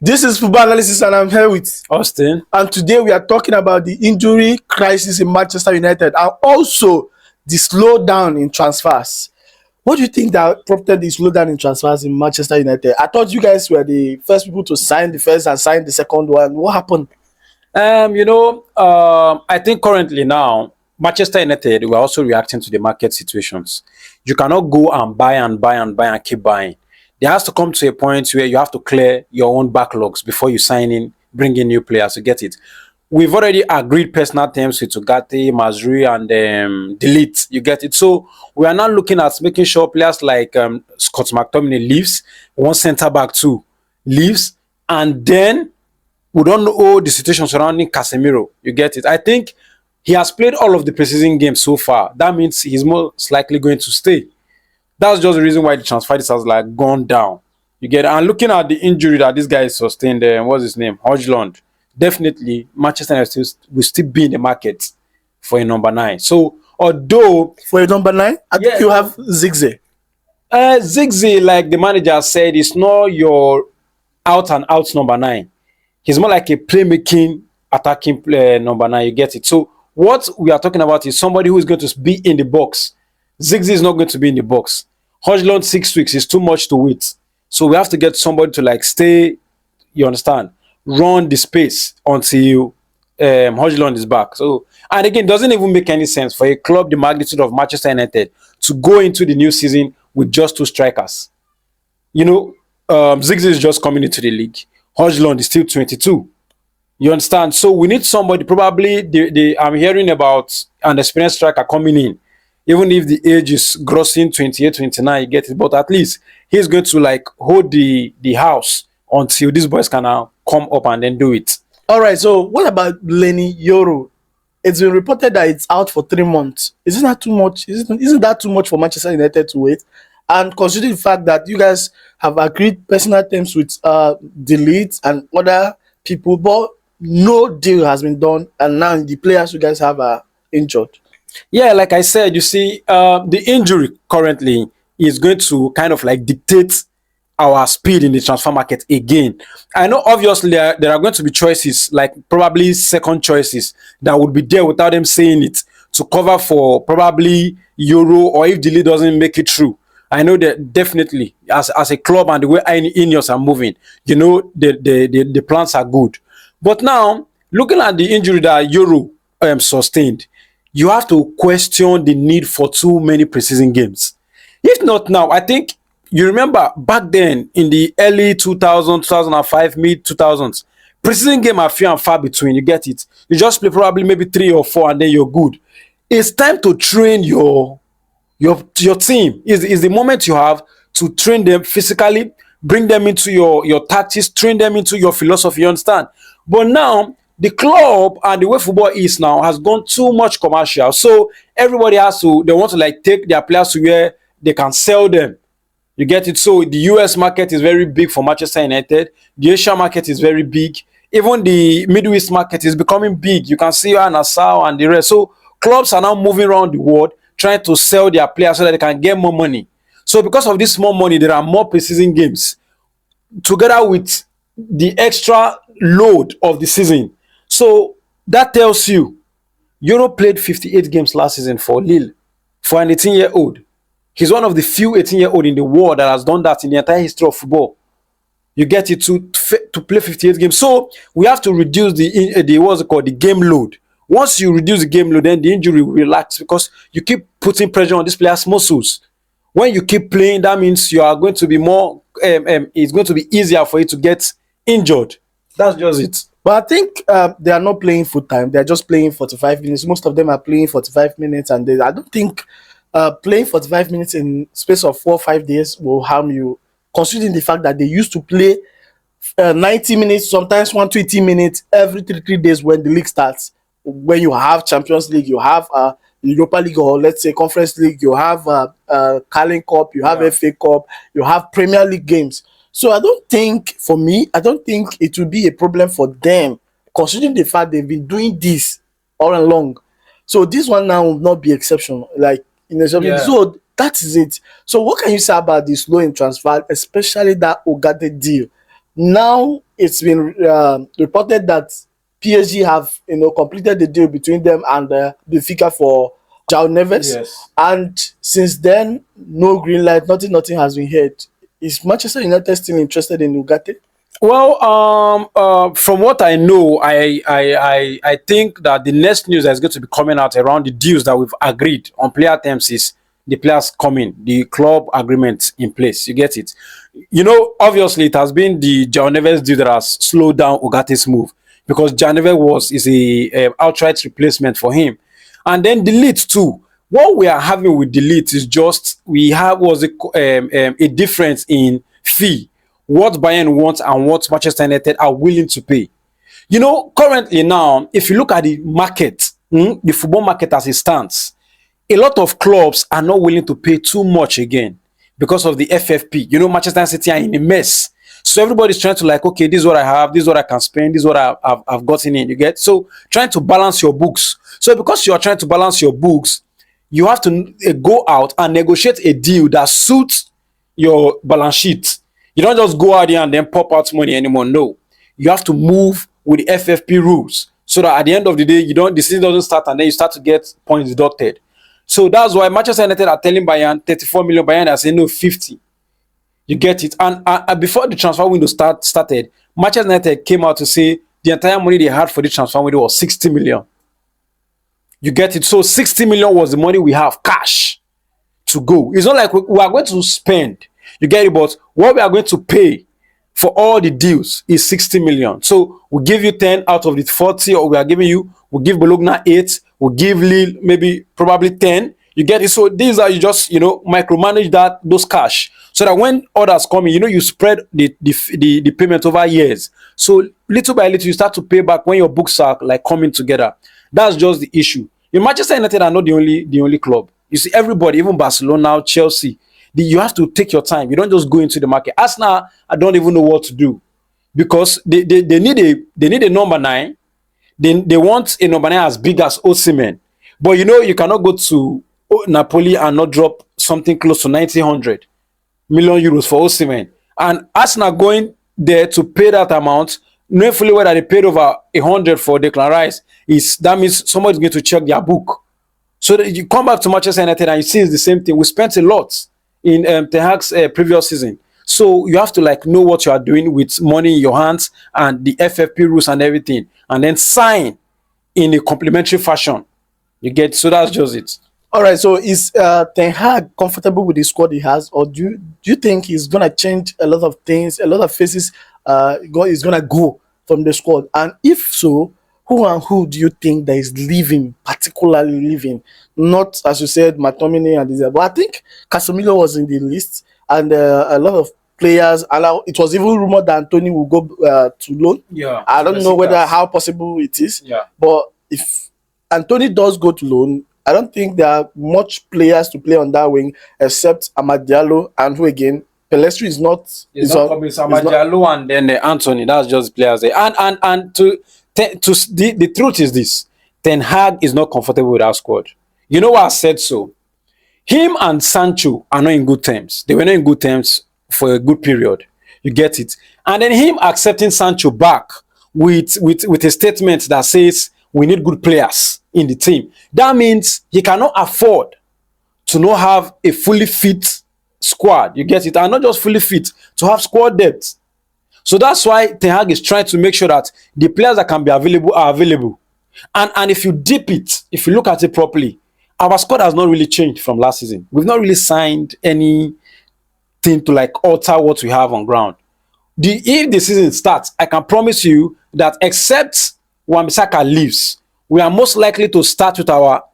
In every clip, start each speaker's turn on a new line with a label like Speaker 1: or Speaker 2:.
Speaker 1: This is Football Analysis, and I'm here with
Speaker 2: Austin.
Speaker 1: And today we are talking about the injury crisis in Manchester United and also the slowdown in transfers. What do you think that prompted the slowdown in transfers in Manchester United? I thought you guys were the first people to sign the first and sign the second one. What happened?
Speaker 2: I think currently now, Manchester United, we're also reacting to the market situations. You cannot go and buy and keep buying. There has to come to a point where you have to clear your own backlogs before you sign in, bring in new players to get it. We've already agreed personal terms with Ugarte, Mazraoui, and de Ligt. You get it. So we are now looking at making sure players like Scott McTominay leaves, one centre back too leaves, and then we don't know the situation surrounding Casemiro. You get it. I think he has played all of the preseason games so far. That means he's most likely going to stay. That's just the reason why the transfer has like gone down. You get it? And looking at the injury that this guy sustained, what's his name? Højlund. Definitely, Manchester United will still be in the market for a number 9. So, although
Speaker 1: for a number 9, I think you have Ziggy.
Speaker 2: Ziggy, like the manager said, is not your out and out number 9. He's more like a playmaking, attacking number 9. You get it? So, what we are talking about is somebody who is going to be in the box. Ziggy is not going to be in the box. Højlund 6 weeks is too much to wait. So we have to get somebody to like stay, you understand, run the space until Højlund is back. So, and again, it doesn't even make any sense for a club the magnitude of Manchester United to go into the new season with just 2 strikers. You know, Ziggy is just coming into the league. Højlund is still 22. You understand? So we need somebody, probably, I'm hearing about an experienced striker coming in. Even if the age is grossing 28, 29, you get it. But at least he's going to like hold the house until these boys can now come up and then do it.
Speaker 1: All right. So what about Leny Yoro? It's been reported that it's out for 3 months. Isn't that too much? Isn't that too much for Manchester United to wait? And considering the fact that you guys have agreed personal terms with de Ligt and other people, but no deal has been done, and now the players you guys have are injured.
Speaker 2: Yeah, like I said, you see, the injury currently is going to kind of like dictate our speed in the transfer market again. I know obviously there are going to be choices, like probably second choices that would be there without them saying it, to cover for probably Euro, or if the league doesn't make it through. I know that definitely as a club and the way Ineos are moving, you know, the plans are good. But now, looking at the injury that Euro sustained, you have to question the need for too many preseason games. If not now, I think you remember back then in the early 2000s, 2005, mid 2000s, preseason game are few and far between. You get it? You just play probably maybe 3 or 4 and then you're good. It's time to train your team. Is the moment you have to train them physically, bring them into your tactics, train them into your philosophy, you understand? But now, the club and the way football is now has gone too much commercial. So everybody they want to like take their players to where they can sell them. You get it? So the US market is very big for Manchester United. The Asia market is very big. Even the Middle East market is becoming big. You can see Nassau and the rest. So clubs are now moving around the world trying to sell their players so that they can get more money. So because of this more money, there are more preseason games together with the extra load of the season. So that tells you, Euro played 58 games last season for Lille, for an 18-year-old. He's one of the few 18-year-old in the world that has done that in the entire history of football. You get it, to play 58 games. So we have to reduce the game load. Once you reduce the game load, then the injury will relax because you keep putting pressure on this player's muscles. When you keep playing, that means you are going to be more. It's going to be easier for you to get injured. That's just it.
Speaker 1: But I think they are not playing full time. They are just playing 45 minutes. Most of them are playing 45 minutes, and I don't think playing 45 minutes in space of 4 or 5 days will harm you, considering the fact that they used to play 90 minutes, sometimes 120 minutes every 3 days when the league starts. When you have Champions League, you have Europa League, or let's say Conference League, you have Carling Cup, you have FA Cup, you have Premier League games. So I don't think it will be a problem for them, considering the fact they've been doing this all along. So this one now will not be exceptional. So that is it. So what can you say about this low in transfer, especially that Ugarte deal? Now it's been reported that PSG have completed the deal between them and Benfica for João Neves,
Speaker 2: Yes.
Speaker 1: and since then no green light, nothing has been heard. Is Manchester United still interested in Ugarte?
Speaker 2: Well, from what I know, I think that the next news that's going to be coming out around the deals that we've agreed on player terms is the players coming, the club agreement in place. You get it? Obviously, it has been the João Neves deal that has slowed down Ugate's move because João Neves is a outright replacement for him, and then the Ligt too. What we are having with the Ligt is just a difference in fee, what Bayern wants and what Manchester United are willing to pay. Currently now, if you look at the market, the football market as it stands, a lot of clubs are not willing to pay too much again because of the FFP. Manchester City are in a mess. So everybody's trying to okay, this is what I have, this is what I can spend, this is what I've gotten in. You get? So trying to balance your books. So because you are trying to balance your books, you have to go out and negotiate a deal that suits your balance sheet. You don't just go out there and then pop out money anymore. No, you have to move with the FFP rules so that at the end of the day, the season doesn't start and then you start to get points deducted. So that's why Manchester United are telling Bayern 34 million. Bayern are saying no, 50. You get it? And before the transfer window started, Manchester United came out to say the entire money they had for the transfer window was 60 million. You get it? So 60 million was the money we have cash to go. It's not like we are going to spend. You get it? But what we are going to pay for all the deals is 60 million. So we give you 10 out of the 40, or we'll give Bologna 8, we'll give Lille probably 10. You get it? So these are, you just, micromanage those cash. So that when others come in, you spread the payment over years. So little by little, you start to pay back when your books are coming together. That's just the issue. Manchester United are not the only club. You see, everybody, even Barcelona, Chelsea, you have to take your time. You don't just go into the market. Arsenal, I don't even know what to do because they need a number 9. They want a number 9 as big as Osimhen. But you cannot go to Napoli and not drop something close to 100 million euros for Osimhen. And Arsenal going there to pay that amount, knowing fully well that they paid over 100 for Declan Rice, that means somebody's going to check their book. So that you come back to Manchester United and you see it's the same thing. We spent a lot in Ten Hag's previous season. So you have to know what you are doing with money in your hands and the FFP rules and everything, and then sign in a complementary fashion. You get? So that's just it.
Speaker 1: All right. So is Ten Hag comfortable with the squad he has, or do you think he's gonna change a lot of things, a lot of faces? Is gonna go from the squad, and if so, who and who do you think that is leaving, particularly leaving? Not, as you said, McTominay and this, but I think Casemiro was in the list, and a lot of players. It was even rumored that Anthony will go to loan.
Speaker 2: Yeah,
Speaker 1: I don't know how possible it is.
Speaker 2: Yeah,
Speaker 1: but if Anthony does go to loan, I don't think there are much players to play on that wing except Amad Diallo, and who again, Pelestri is not.
Speaker 2: It's Amad Diallo and then Anthony. That's just players there. And the truth is this: Ten Hag is not comfortable with our squad. You know why I said so? Him and Sancho are not in good terms. They were not in good terms for a good period. You get it? And then him accepting Sancho back with a statement that says we need good players in the team. That means he cannot afford to not have a fully fit squad. You get it? And not just fully fit, to have squad depth. So that's why Ten Hag is trying to make sure that the players that can be available are available. And if you if you look at it properly, our squad has not really changed from last season. We've not really signed anything to alter what we have on ground. If the season starts, I can promise you that except Wan-Bissaka leaves, we are most likely to start with our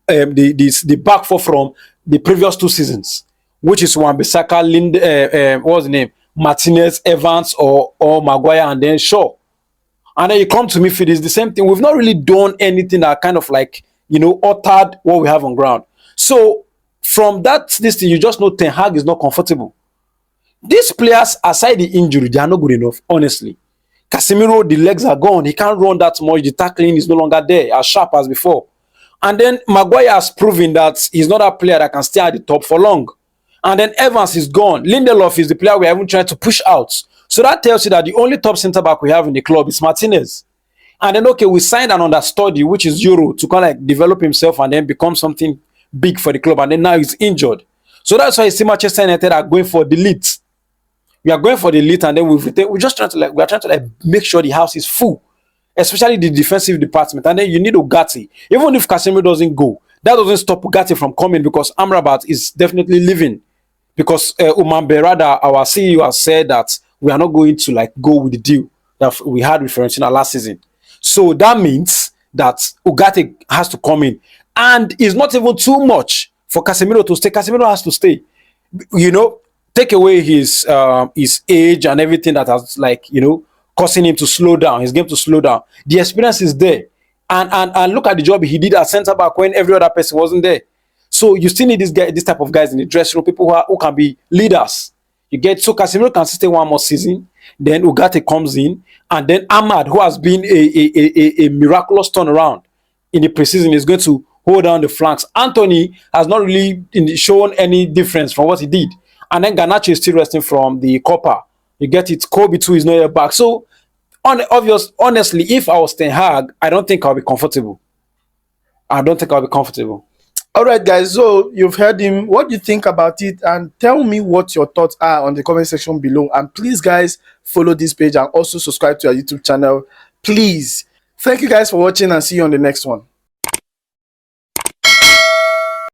Speaker 2: the back four from the previous 2 seasons, which is Wan-Bissaka, what's the name? Martinez, Evans, or Maguire, and then Shaw. And then you come to midfield, it's the same thing. We've not really done anything that kind of altered what we have on ground. So from this thing, you just know Ten Hag is not comfortable. These players, aside the injury, they are not good enough, honestly. Casemiro, the legs are gone. He can't run that much. The tackling is no longer there, as sharp as before. And then Maguire has proven that he's not a player that can stay at the top for long. And then Evans is gone. Lindelof is the player we are even trying to push out. So that tells you that the only top centre back we have in the club is Martinez. And then, okay, we signed an understudy, which is Yoro, to kind of like develop himself and then become something big for the club. And then now he's injured. So that's why you see Manchester United are going for the lead. We are going for the lead, and then we're just trying to we are trying to like make sure the house is full, especially the defensive department. And then you need Ugarte. Even if Casemiro doesn't go, that doesn't stop Ugarte from coming, because Amrabat is definitely leaving. Because Umar Berada, our CEO, has said that we are not going to like go with the deal that we had with Fiorentina last season. So that means that Ugarte has to come in, and it's not even too much for Casemiro to stay. Casemiro has to stay. You know, take away his age and everything that has like, you know, causing him to slow down, his game to slow down. The experience is there. And look at the job he did at centre back when every other person wasn't there. So you still need this type of guys in the dressing room, people who can be leaders. You get, so Casemiro can stay one more season, then Ugarte comes in, and then Ahmad, who has been a miraculous turnaround in the preseason, is going to hold down the flanks. Anthony has not really shown any difference from what he did. And then Garnacho is still resting from the Copa. You get it. Kobe too is not yet back. So, honestly, if I was Ten Hag, I don't think I'll be comfortable. I don't think I'll be comfortable.
Speaker 1: All right, guys. So you've heard him. What do you think about it? And tell me what your thoughts are on the comment section below. And please, guys, follow this page and also subscribe to our YouTube channel. Please. Thank you guys for watching, and see you on the next one.